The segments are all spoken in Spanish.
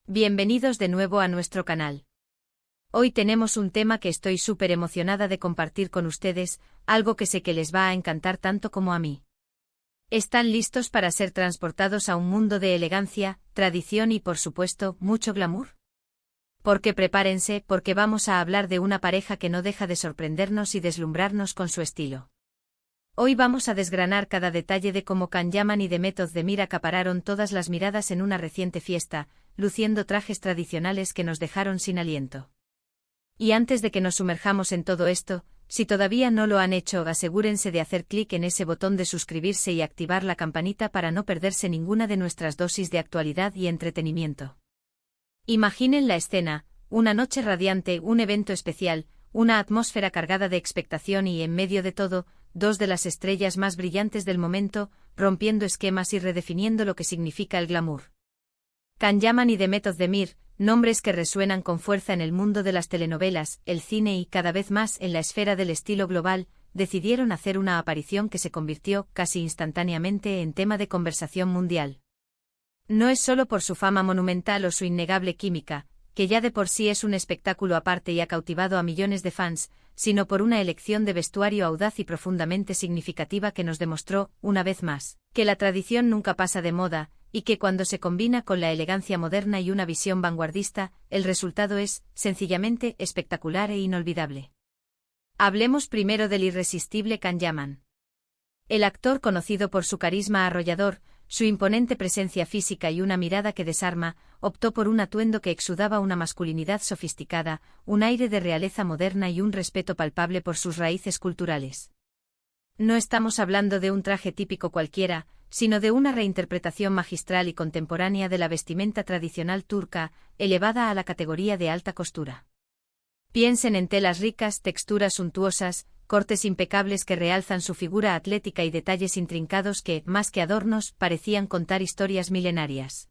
Bienvenidos de nuevo a nuestro canal. Hoy tenemos un tema que estoy súper emocionada de compartir con ustedes, algo que sé que les va a encantar tanto como a mí. ¿Están listos para ser transportados a un mundo de elegancia, tradición y, por supuesto, mucho glamour? Porque prepárense, porque vamos a hablar de una pareja que no deja de sorprendernos y deslumbrarnos con su estilo. Hoy vamos a desgranar cada detalle de cómo Can Yaman y Demet Özdemir acapararon todas las miradas en una reciente fiesta, luciendo trajes tradicionales que nos dejaron sin aliento. Y antes de que nos sumerjamos en todo esto, si todavía no lo han hecho, asegúrense de hacer clic en ese botón de suscribirse y activar la campanita para no perderse ninguna de nuestras dosis de actualidad y entretenimiento. Imaginen la escena, una noche radiante, un evento especial, una atmósfera cargada de expectación y, en medio de todo, dos de las estrellas más brillantes del momento, rompiendo esquemas y redefiniendo lo que significa el glamour. Can Yaman y Demet Özdemir, nombres que resuenan con fuerza en el mundo de las telenovelas, el cine y cada vez más en la esfera del estilo global, decidieron hacer una aparición que se convirtió casi instantáneamente en tema de conversación mundial. No es solo por su fama monumental o su innegable química, que ya de por sí es un espectáculo aparte y ha cautivado a millones de fans, sino por una elección de vestuario audaz y profundamente significativa que nos demostró, una vez más, que la tradición nunca pasa de moda, y que cuando se combina con la elegancia moderna y una visión vanguardista, el resultado es, sencillamente, espectacular e inolvidable. Hablemos primero del irresistible Can Yaman. El actor, conocido por su carisma arrollador, su imponente presencia física y una mirada que desarma, optó por un atuendo que exudaba una masculinidad sofisticada, un aire de realeza moderna y un respeto palpable por sus raíces culturales. No estamos hablando de un traje típico cualquiera, sino de una reinterpretación magistral y contemporánea de la vestimenta tradicional turca, elevada a la categoría de alta costura. Piensen en telas ricas, texturas suntuosas, cortes impecables que realzan su figura atlética y detalles intrincados que, más que adornos, parecían contar historias milenarias.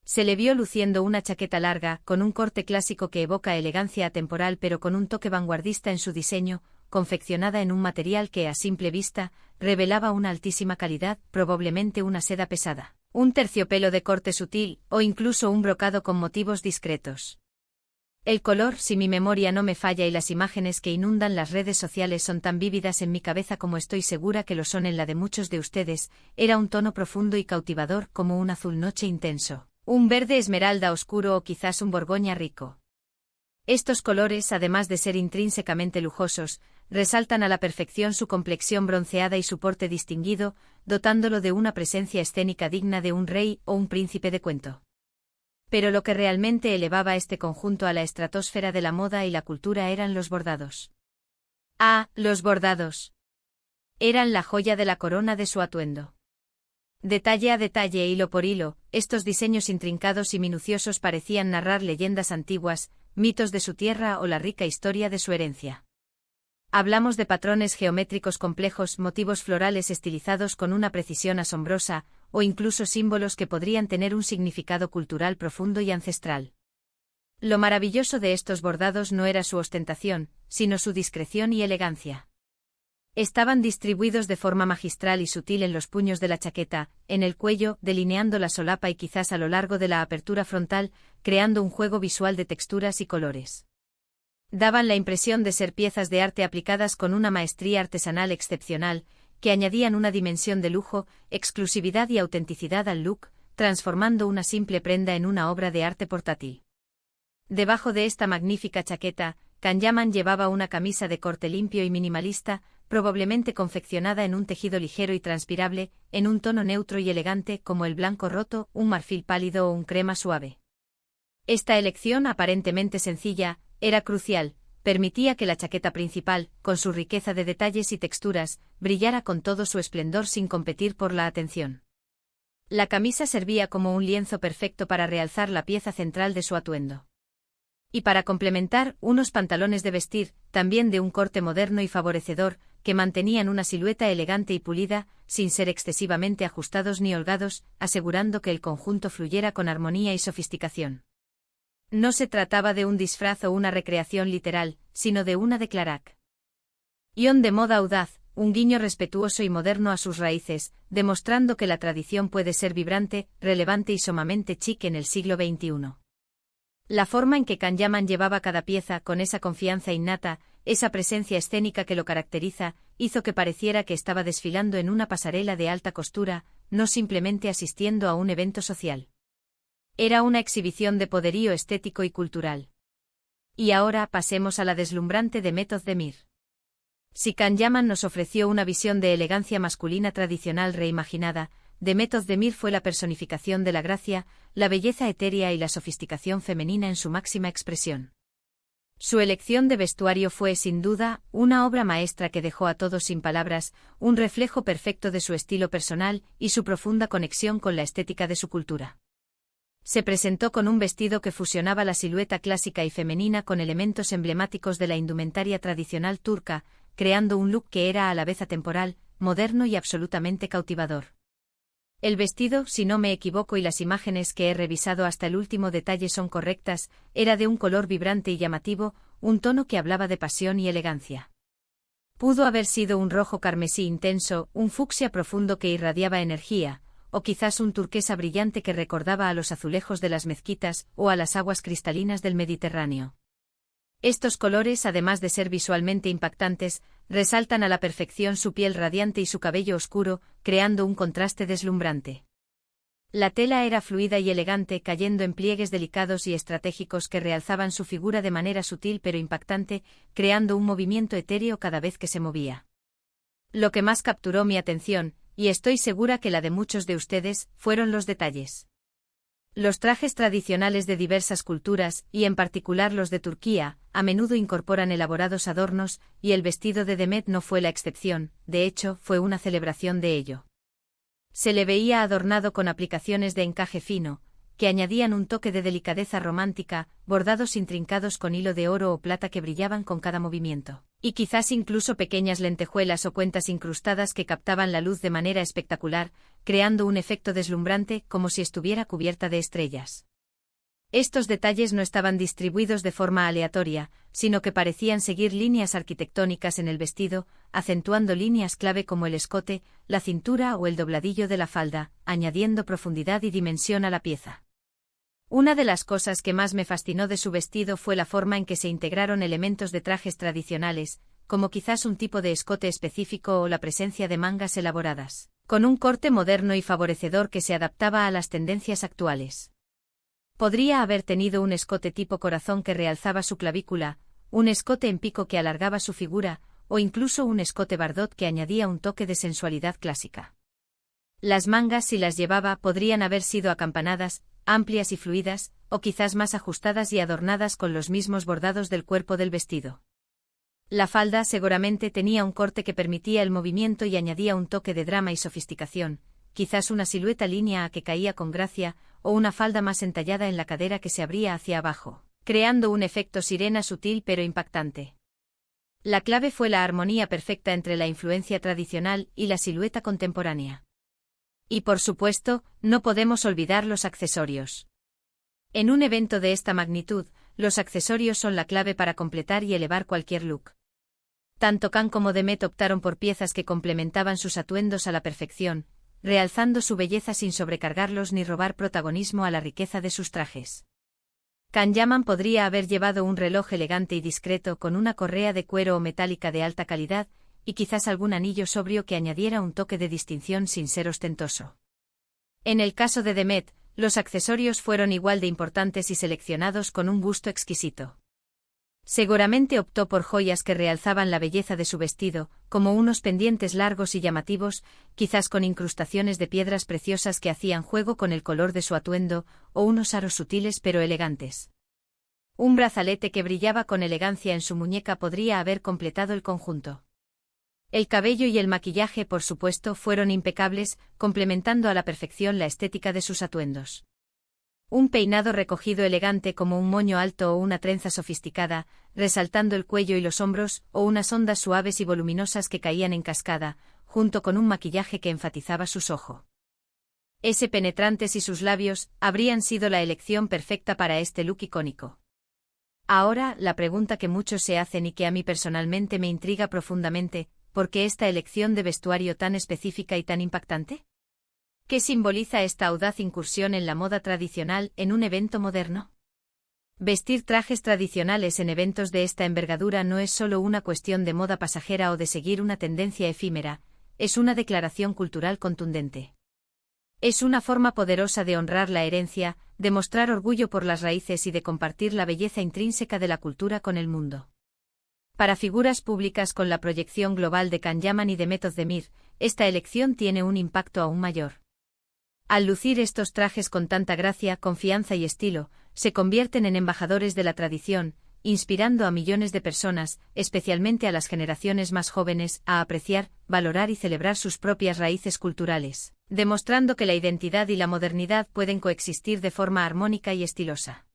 Se le vio luciendo una chaqueta larga, con un corte clásico que evoca elegancia atemporal pero con un toque vanguardista en su diseño, confeccionada en un material que, a simple vista, revelaba una altísima calidad, probablemente una seda pesada, un terciopelo de corte sutil, o incluso un brocado con motivos discretos. El color, si mi memoria no me falla y las imágenes que inundan las redes sociales son tan vívidas en mi cabeza como estoy segura que lo son en la de muchos de ustedes, era un tono profundo y cautivador como un azul noche intenso, un verde esmeralda oscuro o quizás un borgoña rico. Estos colores, además de ser intrínsecamente lujosos, resaltan a la perfección su complexión bronceada y su porte distinguido, dotándolo de una presencia escénica digna de un rey o un príncipe de cuento. Pero lo que realmente elevaba este conjunto a la estratosfera de la moda y la cultura eran los bordados. Ah, los bordados. Eran la joya de la corona de su atuendo. Detalle a detalle, hilo por hilo, estos diseños intrincados y minuciosos parecían narrar leyendas antiguas, mitos de su tierra o la rica historia de su herencia. Hablamos de patrones geométricos complejos, motivos florales estilizados con una precisión asombrosa, o incluso símbolos que podrían tener un significado cultural profundo y ancestral. Lo maravilloso de estos bordados no era su ostentación, sino su discreción y elegancia. Estaban distribuidos de forma magistral y sutil en los puños de la chaqueta, en el cuello, delineando la solapa y quizás a lo largo de la apertura frontal, creando un juego visual de texturas y colores. Daban la impresión de ser piezas de arte aplicadas con una maestría artesanal excepcional, que añadían una dimensión de lujo, exclusividad y autenticidad al look, transformando una simple prenda en una obra de arte portátil. Debajo de esta magnífica chaqueta, Can Yaman llevaba una camisa de corte limpio y minimalista, probablemente confeccionada en un tejido ligero y transpirable, en un tono neutro y elegante como el blanco roto, un marfil pálido o un crema suave. Esta elección, aparentemente sencilla, era crucial, permitía que la chaqueta principal, con su riqueza de detalles y texturas, brillara con todo su esplendor sin competir por la atención. La camisa servía como un lienzo perfecto para realzar la pieza central de su atuendo. Y para complementar, unos pantalones de vestir, también de un corte moderno y favorecedor, que mantenían una silueta elegante y pulida, sin ser excesivamente ajustados ni holgados, asegurando que el conjunto fluyera con armonía y sofisticación. No se trataba de un disfraz o una recreación literal, sino de una declaración de moda audaz, un guiño respetuoso y moderno a sus raíces, demostrando que la tradición puede ser vibrante, relevante y sumamente chic en el siglo XXI. La forma en que Kanyaman llevaba cada pieza con esa confianza innata, esa presencia escénica que lo caracteriza, hizo que pareciera que estaba desfilando en una pasarela de alta costura, no simplemente asistiendo a un evento social. Era una exhibición de poderío estético y cultural. Y ahora pasemos a la deslumbrante Demet Özdemir. Si Kanyaman nos ofreció una visión de elegancia masculina tradicional reimaginada, Demet Özdemir fue la personificación de la gracia, la belleza etérea y la sofisticación femenina en su máxima expresión. Su elección de vestuario fue, sin duda, una obra maestra que dejó a todos sin palabras, un reflejo perfecto de su estilo personal y su profunda conexión con la estética de su cultura. Se presentó con un vestido que fusionaba la silueta clásica y femenina con elementos emblemáticos de la indumentaria tradicional turca, creando un look que era a la vez atemporal, moderno y absolutamente cautivador. El vestido, si no me equivoco y las imágenes que he revisado hasta el último detalle son correctas, era de un color vibrante y llamativo, un tono que hablaba de pasión y elegancia. Pudo haber sido un rojo carmesí intenso, un fucsia profundo que irradiaba energía, o quizás un turquesa brillante que recordaba a los azulejos de las mezquitas o a las aguas cristalinas del Mediterráneo. Estos colores, además de ser visualmente impactantes, resaltan a la perfección su piel radiante y su cabello oscuro, creando un contraste deslumbrante. La tela era fluida y elegante, cayendo en pliegues delicados y estratégicos que realzaban su figura de manera sutil pero impactante, creando un movimiento etéreo cada vez que se movía. Lo que más capturó mi atención, y estoy segura que la de muchos de ustedes, fueron los detalles. Los trajes tradicionales de diversas culturas, y en particular los de Turquía, a menudo incorporan elaborados adornos, y el vestido de Demet no fue la excepción, de hecho, fue una celebración de ello. Se le veía adornado con aplicaciones de encaje fino, que añadían un toque de delicadeza romántica, bordados intrincados con hilo de oro o plata que brillaban con cada movimiento, y quizás incluso pequeñas lentejuelas o cuentas incrustadas que captaban la luz de manera espectacular, creando un efecto deslumbrante como si estuviera cubierta de estrellas. Estos detalles no estaban distribuidos de forma aleatoria, sino que parecían seguir líneas arquitectónicas en el vestido, acentuando líneas clave como el escote, la cintura o el dobladillo de la falda, añadiendo profundidad y dimensión a la pieza. Una de las cosas que más me fascinó de su vestido fue la forma en que se integraron elementos de trajes tradicionales, como quizás un tipo de escote específico o la presencia de mangas elaboradas, con un corte moderno y favorecedor que se adaptaba a las tendencias actuales. Podría haber tenido un escote tipo corazón que realzaba su clavícula, un escote en pico que alargaba su figura, o incluso un escote bardot que añadía un toque de sensualidad clásica. Las mangas, si las llevaba, podrían haber sido acampanadas, amplias y fluidas, o quizás más ajustadas y adornadas con los mismos bordados del cuerpo del vestido. La falda seguramente tenía un corte que permitía el movimiento y añadía un toque de drama y sofisticación, quizás una silueta línea que caía con gracia, o una falda más entallada en la cadera que se abría hacia abajo, creando un efecto sirena sutil pero impactante. La clave fue la armonía perfecta entre la influencia tradicional y la silueta contemporánea. Y por supuesto, no podemos olvidar los accesorios. En un evento de esta magnitud, los accesorios son la clave para completar y elevar cualquier look. Tanto Khan como Demet optaron por piezas que complementaban sus atuendos a la perfección, realzando su belleza sin sobrecargarlos ni robar protagonismo a la riqueza de sus trajes. Kanyaman podría haber llevado un reloj elegante y discreto con una correa de cuero o metálica de alta calidad, y quizás algún anillo sobrio que añadiera un toque de distinción sin ser ostentoso. En el caso de Demet, los accesorios fueron igual de importantes y seleccionados con un gusto exquisito. Seguramente optó por joyas que realzaban la belleza de su vestido, como unos pendientes largos y llamativos, quizás con incrustaciones de piedras preciosas que hacían juego con el color de su atuendo, o unos aros sutiles pero elegantes. Un brazalete que brillaba con elegancia en su muñeca podría haber completado el conjunto. El cabello y el maquillaje, por supuesto, fueron impecables, complementando a la perfección la estética de sus atuendos. Un peinado recogido elegante como un moño alto o una trenza sofisticada, resaltando el cuello y los hombros, o unas ondas suaves y voluminosas que caían en cascada, junto con un maquillaje que enfatizaba sus ojos. Ese penetrantes y sus labios habrían sido la elección perfecta para este look icónico. Ahora, la pregunta que muchos se hacen y que a mí personalmente me intriga profundamente, ¿por qué esta elección de vestuario tan específica y tan impactante? ¿Qué simboliza esta audaz incursión en la moda tradicional en un evento moderno? Vestir trajes tradicionales en eventos de esta envergadura no es solo una cuestión de moda pasajera o de seguir una tendencia efímera, es una declaración cultural contundente. Es una forma poderosa de honrar la herencia, de mostrar orgullo por las raíces y de compartir la belleza intrínseca de la cultura con el mundo. Para figuras públicas con la proyección global de Can Yaman y de Demet Özdemir, esta elección tiene un impacto aún mayor. Al lucir estos trajes con tanta gracia, confianza y estilo, se convierten en embajadores de la tradición, inspirando a millones de personas, especialmente a las generaciones más jóvenes, a apreciar, valorar y celebrar sus propias raíces culturales, demostrando que la identidad y la modernidad pueden coexistir de forma armónica y estilosa.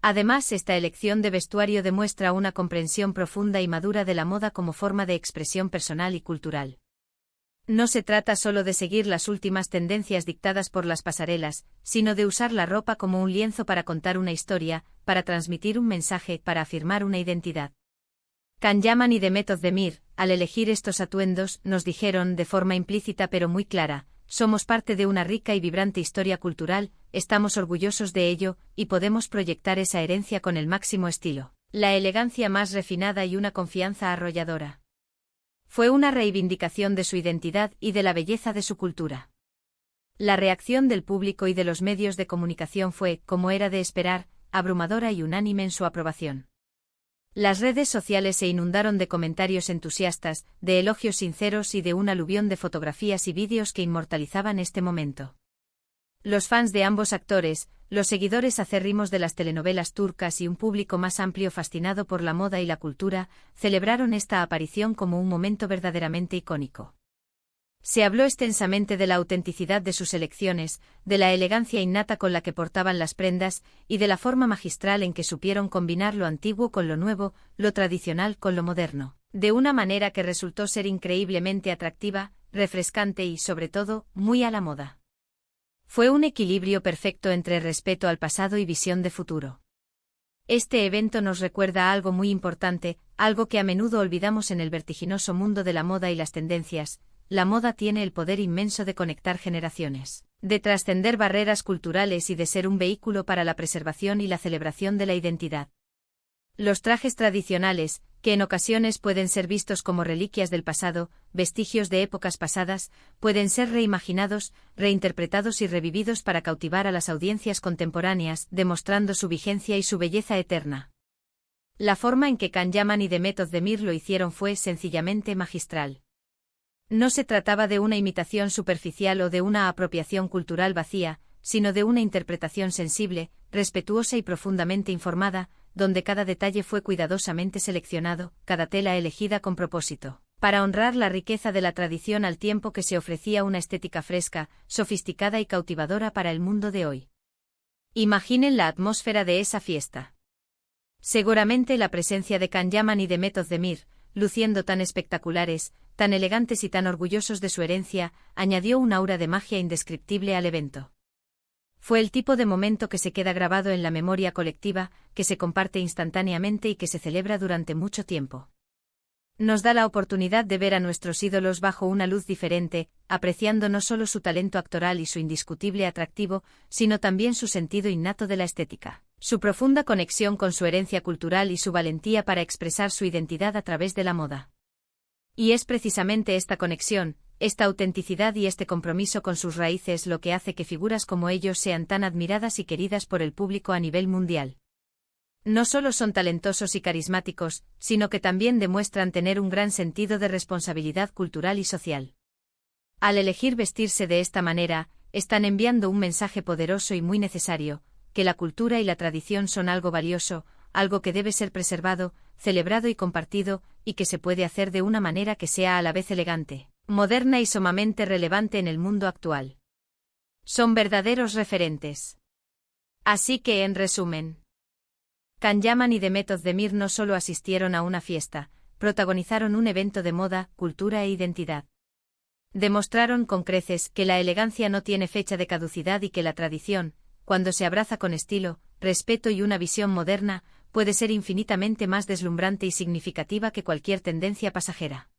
Además, esta elección de vestuario demuestra una comprensión profunda y madura de la moda como forma de expresión personal y cultural. No se trata solo de seguir las últimas tendencias dictadas por las pasarelas, sino de usar la ropa como un lienzo para contar una historia, para transmitir un mensaje, para afirmar una identidad. Can Yaman y Demet Özdemir, al elegir estos atuendos, nos dijeron de forma implícita pero muy clara: somos parte de una rica y vibrante historia cultural, estamos orgullosos de ello, y podemos proyectar esa herencia con el máximo estilo, la elegancia más refinada y una confianza arrolladora. Fue una reivindicación de su identidad y de la belleza de su cultura. La reacción del público y de los medios de comunicación fue, como era de esperar, abrumadora y unánime en su aprobación. Las redes sociales se inundaron de comentarios entusiastas, de elogios sinceros y de un aluvión de fotografías y vídeos que inmortalizaban este momento. Los fans de ambos actores, los seguidores acérrimos de las telenovelas turcas y un público más amplio fascinado por la moda y la cultura, celebraron esta aparición como un momento verdaderamente icónico. Se habló extensamente de la autenticidad de sus elecciones, de la elegancia innata con la que portaban las prendas, y de la forma magistral en que supieron combinar lo antiguo con lo nuevo, lo tradicional con lo moderno, de una manera que resultó ser increíblemente atractiva, refrescante y, sobre todo, muy a la moda. Fue un equilibrio perfecto entre respeto al pasado y visión de futuro. Este evento nos recuerda algo muy importante, algo que a menudo olvidamos en el vertiginoso mundo de la moda y las tendencias: la moda tiene el poder inmenso de conectar generaciones, de trascender barreras culturales y de ser un vehículo para la preservación y la celebración de la identidad. Los trajes tradicionales, que en ocasiones pueden ser vistos como reliquias del pasado, vestigios de épocas pasadas, pueden ser reimaginados, reinterpretados y revividos para cautivar a las audiencias contemporáneas, demostrando su vigencia y su belleza eterna. La forma en que Can Yaman y Demet Özdemir lo hicieron fue sencillamente magistral. No se trataba de una imitación superficial o de una apropiación cultural vacía, sino de una interpretación sensible, respetuosa y profundamente informada, donde cada detalle fue cuidadosamente seleccionado, cada tela elegida con propósito, para honrar la riqueza de la tradición al tiempo que se ofrecía una estética fresca, sofisticada y cautivadora para el mundo de hoy. Imaginen la atmósfera de esa fiesta. Seguramente la presencia de Can Yaman y Demet Özdemir, luciendo tan espectaculares, tan elegantes y tan orgullosos de su herencia, añadió un aura de magia indescriptible al evento. Fue el tipo de momento que se queda grabado en la memoria colectiva, que se comparte instantáneamente y que se celebra durante mucho tiempo. Nos da la oportunidad de ver a nuestros ídolos bajo una luz diferente, apreciando no solo su talento actoral y su indiscutible atractivo, sino también su sentido innato de la estética, su profunda conexión con su herencia cultural y su valentía para expresar su identidad a través de la moda. Y es precisamente esta conexión, esta autenticidad y este compromiso con sus raíces lo que hace que figuras como ellos sean tan admiradas y queridas por el público a nivel mundial. No solo son talentosos y carismáticos, sino que también demuestran tener un gran sentido de responsabilidad cultural y social. Al elegir vestirse de esta manera, están enviando un mensaje poderoso y muy necesario: que la cultura y la tradición son algo valioso, algo que debe ser preservado, celebrado y compartido, y que se puede hacer de una manera que sea a la vez elegante, moderna y sumamente relevante en el mundo actual. Son verdaderos referentes. Así que, en resumen, Can Yaman y Demet Özdemir no solo asistieron a una fiesta, protagonizaron un evento de moda, cultura e identidad. Demostraron con creces que la elegancia no tiene fecha de caducidad y que la tradición, cuando se abraza con estilo, respeto y una visión moderna, puede ser infinitamente más deslumbrante y significativa que cualquier tendencia pasajera.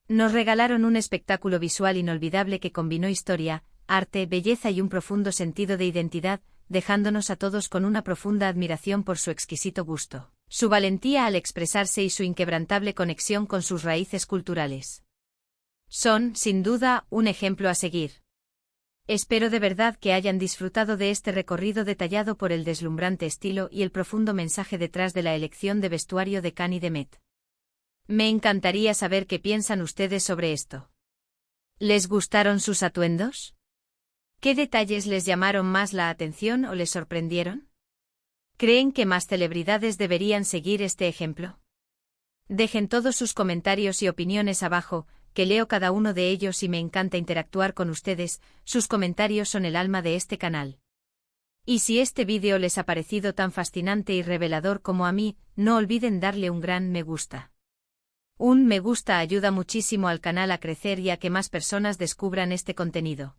Nos regalaron un espectáculo visual inolvidable que combinó historia, arte, belleza y un profundo sentido de identidad, dejándonos a todos con una profunda admiración por su exquisito gusto, su valentía al expresarse y su inquebrantable conexión con sus raíces culturales. Son, sin duda, un ejemplo a seguir. Espero de verdad que hayan disfrutado de este recorrido detallado por el deslumbrante estilo y el profundo mensaje detrás de la elección de vestuario de Kanye de Met. Me encantaría saber qué piensan ustedes sobre esto. ¿Les gustaron sus atuendos? ¿Qué detalles les llamaron más la atención o les sorprendieron? ¿Creen que más celebridades deberían seguir este ejemplo? Dejen todos sus comentarios y opiniones abajo, que leo cada uno de ellos y me encanta interactuar con ustedes, sus comentarios son el alma de este canal. Y si este vídeo les ha parecido tan fascinante y revelador como a mí, no olviden darle un gran me gusta. Un me gusta ayuda muchísimo al canal a crecer y a que más personas descubran este contenido.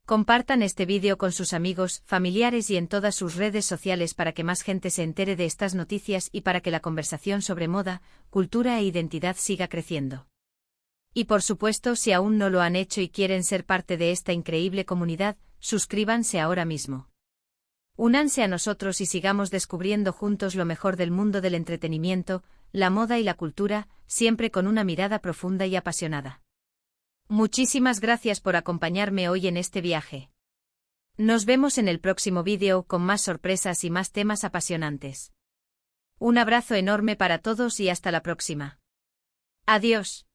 Compartan este vídeo con sus amigos, familiares y en todas sus redes sociales para que más gente se entere de estas noticias y para que la conversación sobre moda, cultura e identidad siga creciendo. Y por supuesto, si aún no lo han hecho y quieren ser parte de esta increíble comunidad, suscríbanse ahora mismo. Únanse a nosotros y sigamos descubriendo juntos lo mejor del mundo del entretenimiento, la moda y la cultura, siempre con una mirada profunda y apasionada. Muchísimas gracias por acompañarme hoy en este viaje. Nos vemos en el próximo vídeo con más sorpresas y más temas apasionantes. Un abrazo enorme para todos y hasta la próxima. Adiós.